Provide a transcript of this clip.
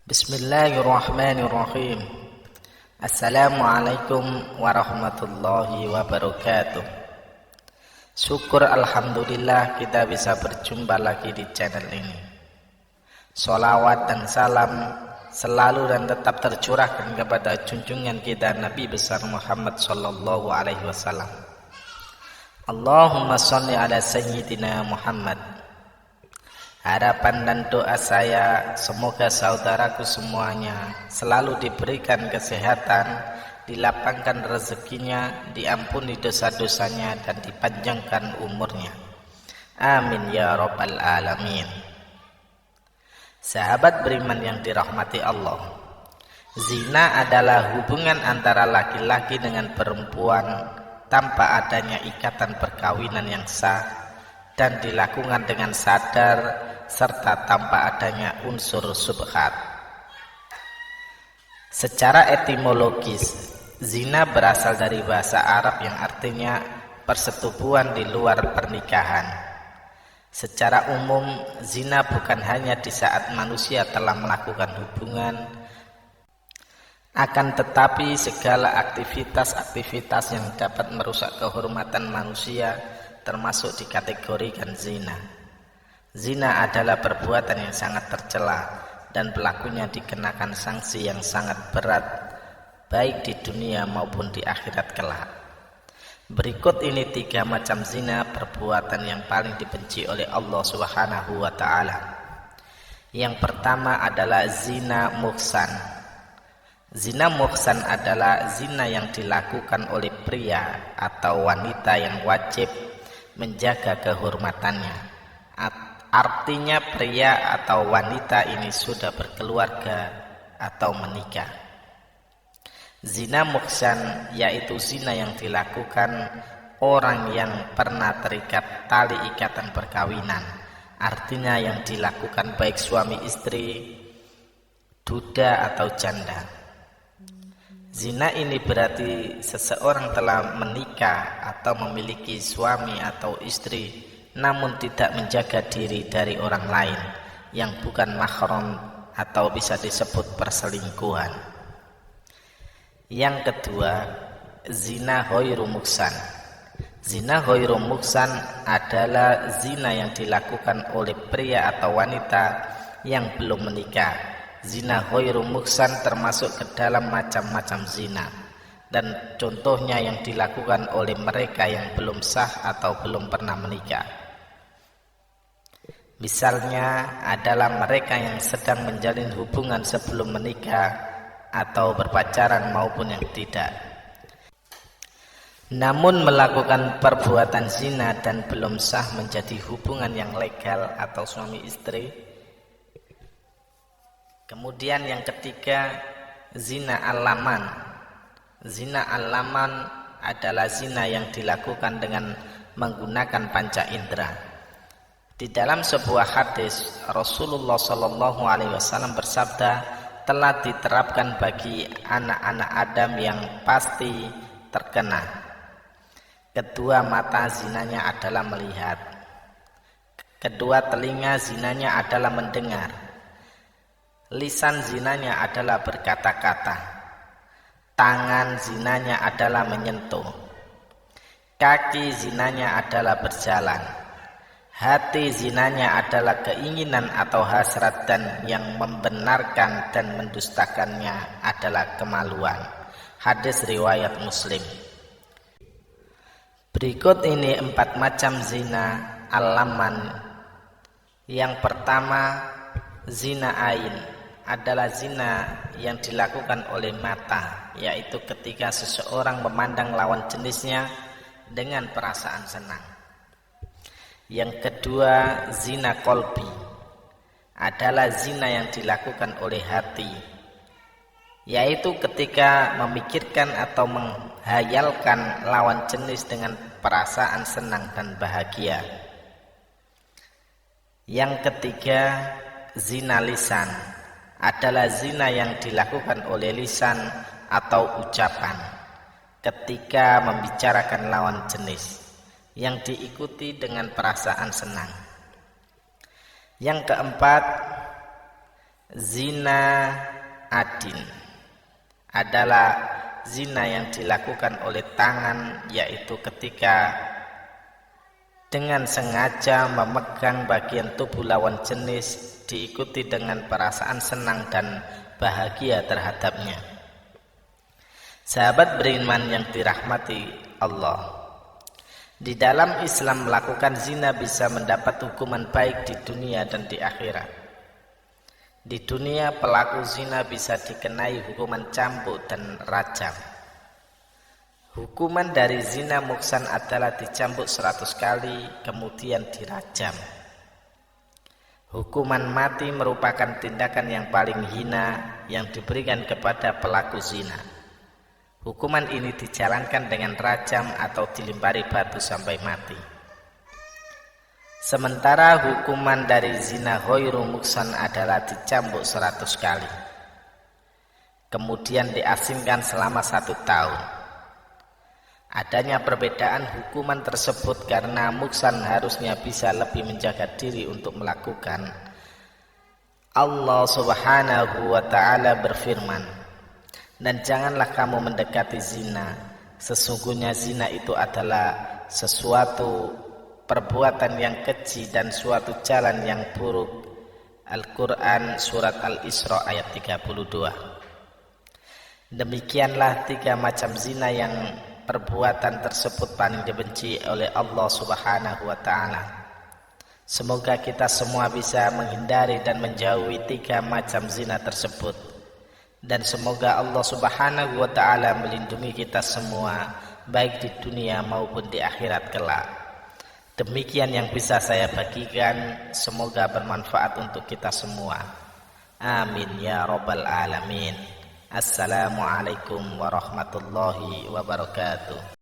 Bismillahirrahmanirrahim. Assalamualaikum warahmatullahi wabarakatuh. Syukur alhamdulillah kita bisa berjumpa lagi di channel ini. Sholawat dan salam selalu dan tetap tercurahkan kepada junjungan kita Nabi besar Muhammad sallallahu alaihi wasallam. Allahumma sholli ala sayyidina Muhammad. Harapan dan doa saya semoga saudaraku semuanya selalu diberikan kesehatan, dilapangkan rezekinya, diampuni dosa-dosanya dan dipanjangkan umurnya. Amin ya rabbal alamin. Sahabat beriman yang dirahmati Allah, zina adalah hubungan antara laki-laki dengan perempuan tanpa adanya ikatan perkawinan yang sah dan dilakukan dengan sadar serta tanpa adanya unsur syubhat. Secara etimologis, zina berasal dari bahasa Arab yang artinya persetubuhan di luar pernikahan. Secara umum, zina bukan hanya di saat manusia telah melakukan hubungan, akan tetapi segala aktivitas-aktivitas yang dapat merusak kehormatan manusia termasuk dikategorikan zina. Zina adalah perbuatan yang sangat tercela dan pelakunya dikenakan sanksi yang sangat berat baik di dunia maupun di akhirat kelak. Berikut ini 3 macam zina, perbuatan yang paling dibenci oleh Allah Subhanahu wa taala. Yang pertama adalah zina muhsan. Zina muhsan adalah zina yang dilakukan oleh pria atau wanita yang wajib menjaga kehormatannya. Artinya pria atau wanita ini sudah berkeluarga atau menikah. Zina muhsan yaitu zina yang dilakukan orang yang pernah terikat tali ikatan perkawinan. Artinya yang dilakukan baik suami istri, duda atau janda. Zina ini berarti seseorang telah menikah atau memiliki suami atau istri namun tidak menjaga diri dari orang lain yang bukan mahram atau bisa disebut perselingkuhan. Yang kedua, zina ghairu muhsan. Zina ghairu muhsan adalah zina yang dilakukan oleh pria atau wanita yang belum menikah. Zina ghairu muhsan termasuk ke dalam macam-macam zina, dan contohnya yang dilakukan oleh mereka yang belum sah atau belum pernah menikah. Misalnya adalah mereka yang sedang menjalin hubungan sebelum menikah atau berpacaran maupun yang tidak, namun melakukan perbuatan zina dan belum sah menjadi hubungan yang legal atau suami istri. Kemudian yang ketiga, zina al-laman. Zina al-laman adalah zina yang dilakukan dengan menggunakan panca indera. Di dalam sebuah hadis, Rasulullah Shallallahu Alaihi Wasallam bersabda, telah diterapkan bagi anak-anak Adam yang pasti terkena. Kedua mata zinanya adalah melihat. Kedua telinga zinanya adalah mendengar. Lisan zinanya adalah berkata-kata. Tangan zinanya adalah menyentuh. Kaki zinanya adalah berjalan. Hati zinanya adalah keinginan atau hasrat, dan yang membenarkan dan mendustakannya adalah kemaluan. Hadis riwayat Muslim. Berikut ini 4 macam zina al-laman. Yang pertama, zina ain adalah zina yang dilakukan oleh mata, yaitu ketika seseorang memandang lawan jenisnya dengan perasaan senang. Yang kedua, zina kolbi adalah zina yang dilakukan oleh hati, yaitu ketika memikirkan atau menghayalkan lawan jenis dengan perasaan senang dan bahagia. Yang ketiga, zina lisan adalah zina yang dilakukan oleh lisan atau ucapan ketika membicarakan lawan jenis, yang diikuti dengan perasaan senang. Yang keempat, Zina adin adalah zina yang dilakukan oleh tangan, yaitu ketika dengan sengaja memegang bagian tubuh lawan jenis diikuti dengan perasaan senang dan bahagia terhadapnya. Sahabat beriman yang dirahmati Allah, di dalam Islam melakukan zina bisa mendapat hukuman baik di dunia dan di akhirat. Di dunia pelaku zina bisa dikenai hukuman cambuk dan rajam. Hukuman dari zina muksan adalah dicambuk 100 kali kemudian dirajam. Hukuman mati merupakan tindakan yang paling hina yang diberikan kepada pelaku zina. Hukuman ini dijalankan dengan rajam atau dilempari batu sampai mati. Sementara hukuman dari zina ghairu muksan adalah dicambuk 100 kali. Kemudian diasingkan selama 1 tahun. Adanya perbedaan hukuman tersebut karena muksan harusnya bisa lebih menjaga diri untuk melakukan. Allah Subhanahu wa ta'ala berfirman, "Dan janganlah kamu mendekati zina. Sesungguhnya zina itu adalah sesuatu perbuatan yang keji dan suatu jalan yang buruk." Al-Quran Surat Al-Isra ayat 32. Demikianlah 3 macam zina yang perbuatan tersebut paling dibenci oleh Allah Subhanahu wa ta'ala. Semoga kita semua bisa menghindari dan menjauhi 3 macam zina tersebut. Dan semoga Allah Subhanahu wa ta'ala melindungi kita semua, baik di dunia maupun di akhirat kelak. Demikian yang bisa saya bagikan, semoga bermanfaat untuk kita semua. Amin ya rabbal alamin. Assalamualaikum warahmatullahi wabarakatuh.